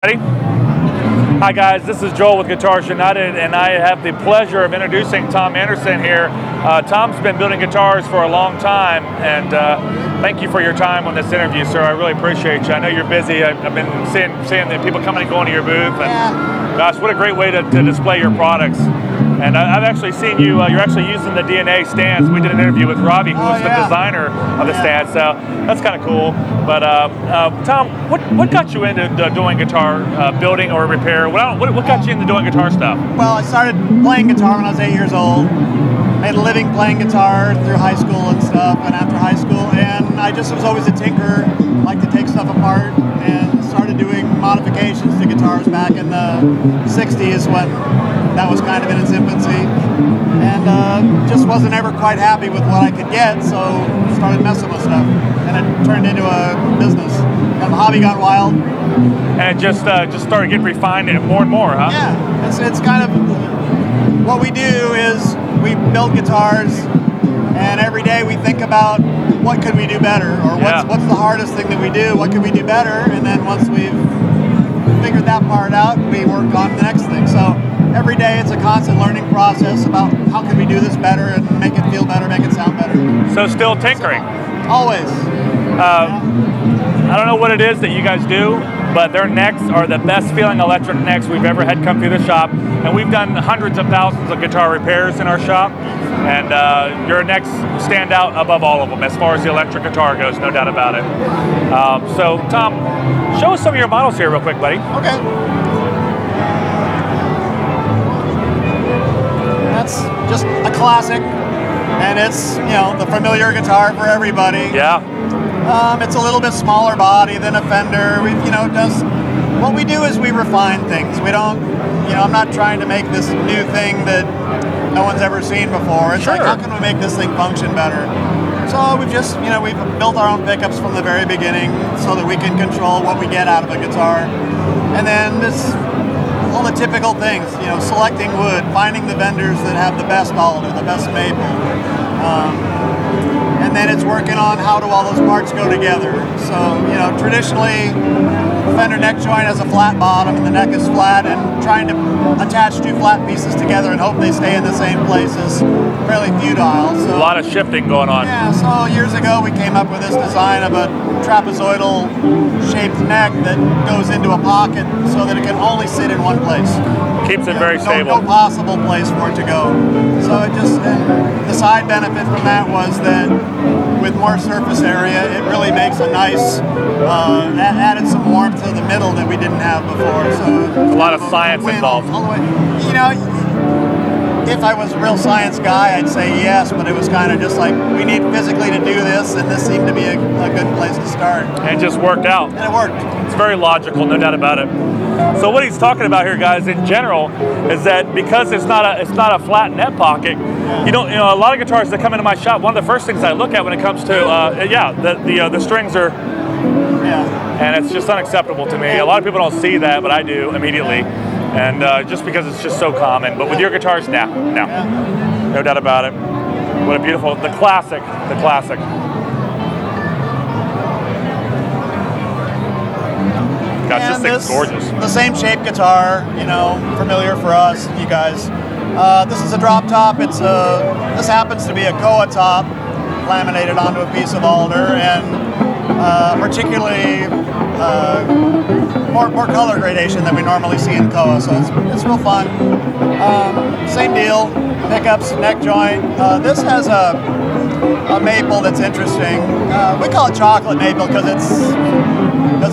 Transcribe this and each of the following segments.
Ready? Hi guys, this is Joel with Guitars United, and I have the pleasure of introducing Tom Anderson here. Tom's been building guitars for a long time, and thank you for your time on this interview, sir. I really appreciate you. I know you're busy. I've been seeing the people coming and going to your booth, and gosh, what a great way to display your products. And I've actually seen you, you're actually using the DNA stands. We did an interview with Robbie, who's the designer of the stands, so that's kind of cool. But Tom, what got you into doing guitar building or repair? What got you into doing guitar stuff? Well, I started playing guitar when I was 8 years old. Made a living playing guitar through high school and stuff, and after high school, and I just was always a tinkerer, liked to take stuff apart, and started doing modifications to guitars back in the 60s when that was kind of in its infancy, and just wasn't ever quite happy with what I could get, so started messing with stuff, and it turned into a business. And the hobby got wild. And it just started getting refined and more, huh? Yeah, it's kind of, what we do is we build guitars, and every day we think about what could we do better, or what's the hardest thing that we do, what could we do better, and then once we've figured that part out, we work on the next thing. So every day it's a constant learning process about how can we do this better and make it feel better, make it sound better. So still tinkering? Always. I don't know what it is that you guys do, but their necks are the best feeling electric necks we've ever had come through the shop. And we've done hundreds of thousands of guitar repairs in our shop. And your necks stand out above all of them as far as the electric guitar goes, no doubt about it. So Tom, show us some of your models here real quick, buddy. Okay. That's just a classic. And it's, the familiar guitar for everybody. Yeah. It's a little bit smaller body than a Fender. What we do is we refine things. We don't, I'm not trying to make this new thing that no one's ever seen before. It's like, how can we make this thing function better? So we've just, we've built our own pickups from the very beginning so that we can control what we get out of a guitar. And then all the typical things, selecting wood, finding the vendors that have the best alder, the best maple. And then it's working on how do all those parts go together. So, traditionally, the Fender neck joint has a flat bottom and the neck is flat, and trying to attach two flat pieces together and hope they stay in the same place is fairly futile. So, a lot of shifting going on. Yeah, so years ago we came up with this design of a trapezoidal shaped neck that goes into a pocket so that it can only sit in one place. Keeps it very stable. No possible place for it to go. So the side benefit from that was that with more surface area, it really makes a nice, added some warmth to the middle that we didn't have before. So a lot of science involved. All the way. If I was a real science guy, I'd say yes, but it was kind of just like, we need physically to do this, and this seemed to be a good place to start. And it just worked out. And it worked. It's very logical, no doubt about it. So what he's talking about here, guys, in general, is that because it's not a flat net pocket, a lot of guitars that come into my shop, one of the first things I look at when it comes to, the strings are, and it's just unacceptable to me. A lot of people don't see that, but I do immediately. And just because it's just so common. But with your guitars, no doubt about it. What a beautiful, the classic. Gosh, this thing's gorgeous. The same shape guitar, familiar for us, you guys. This is a drop top. This happens to be a Koa top, laminated onto a piece of alder, and particularly more color gradation than we normally see in Koa, so it's real fun. Same deal, pickups, neck joint. This has a maple that's interesting. We call it chocolate maple because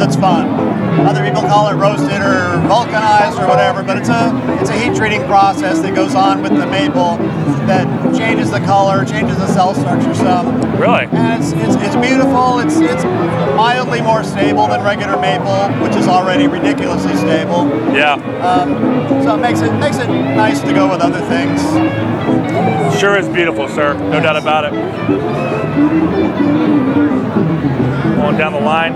it's fun. Other people call it roasted or vulcanized or whatever, but it's a heat treating process that goes on with the maple that changes the color, changes the cell structure some. Really? And it's beautiful. It's mildly more stable than regular maple, which is already ridiculously stable. Yeah. So it makes it nice to go with other things. Sure is beautiful, sir. No doubt about it. Going down the line.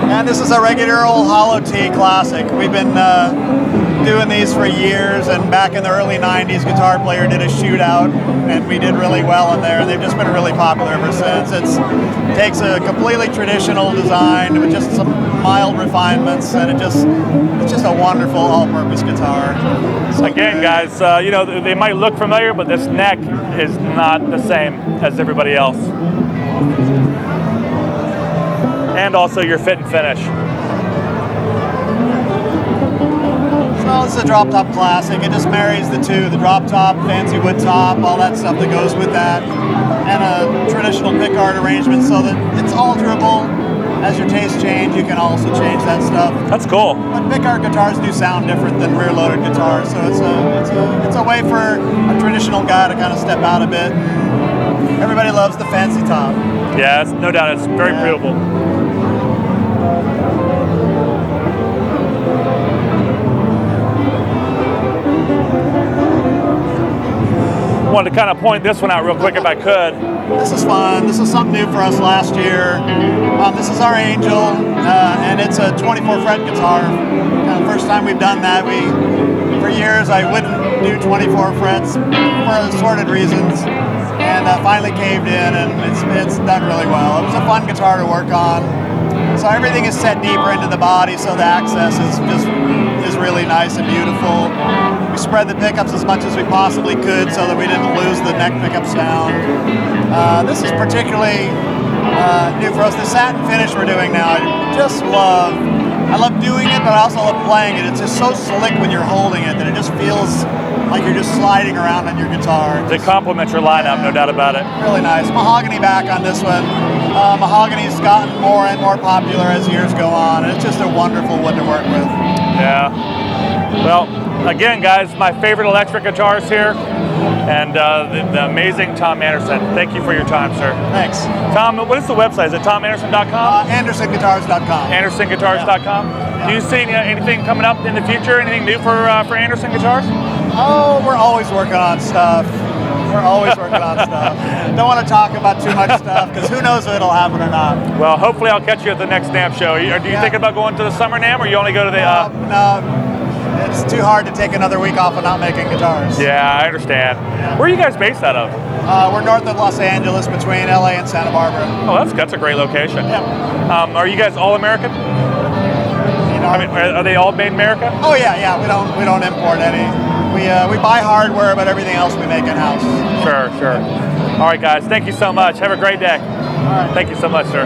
And this is a regular old hollow T classic. We've been doing these for years, and back in the early 90s, Guitar Player did a shootout, and we did really well in there, and they've just been really popular ever since. It takes a completely traditional design with just some mild refinements, and it's just a wonderful all-purpose guitar. So Again, good. guys, you know, they might look familiar, but this neck is not the same as everybody else. And also your fit and finish. So this is a drop top classic. It just marries the two, the drop top, fancy wood top, all that stuff that goes with that, and a traditional pickguard arrangement so that it's alterable. As your tastes change, you can also change that stuff. That's cool. But pickguard guitars do sound different than rear-loaded guitars, so it's a way for a traditional guy to kind of step out a bit. Everybody loves the fancy top. Yeah, no doubt, it's very beautiful. Wanted to kind of point this one out real quick if I could. This is fun. This is something new for us last year. This is our Angel, and it's a 24 fret guitar. First time we've done that. For years I wouldn't do 24 frets for assorted reasons, and finally caved in, and it's done really well. It was a fun guitar to work on. So everything is set deeper into the body, so the access is really nice and beautiful. We spread the pickups as much as we possibly could so that we didn't lose the neck pickup sound. This is particularly new for us. The satin finish we're doing now, I love doing it, but I also love playing it. It's just so slick when you're holding it that it just feels like you're just sliding around on your guitar. It complements your lineup, no doubt about it. Really nice. Mahogany back on this one. Mahogany's gotten more and more popular as years go on, and it's just a wonderful wood to work with. Yeah. Well, again, guys, my favorite electric guitars here, and the amazing Tom Anderson. Thank you for your time, sir. Thanks. Tom, what is the website? Is it tomanderson.com? AndersonGuitars.com. AndersonGuitars.com. Yeah. Do you see anything coming up in the future? Anything new for Anderson Guitars? Oh, we're always working on stuff. We're always working on stuff. Don't want to talk about too much stuff because who knows if it'll happen or not. Well, hopefully I'll catch you at the next NAMM show. Do you think about going to the summer NAMM, or you only go to the... No, it's too hard to take another week off of not making guitars. Yeah, I understand. Where are you guys based out of? We're north of Los Angeles, between LA and Santa Barbara. Oh, that's a great location. Yeah. Are you guys all American? You know, I mean, are they all made in America? Oh yeah. We don't import any. We buy hardware, but everything else we make in house. Sure. All right, guys. Thank you so much. Have a great day. All right. Thank you so much, sir.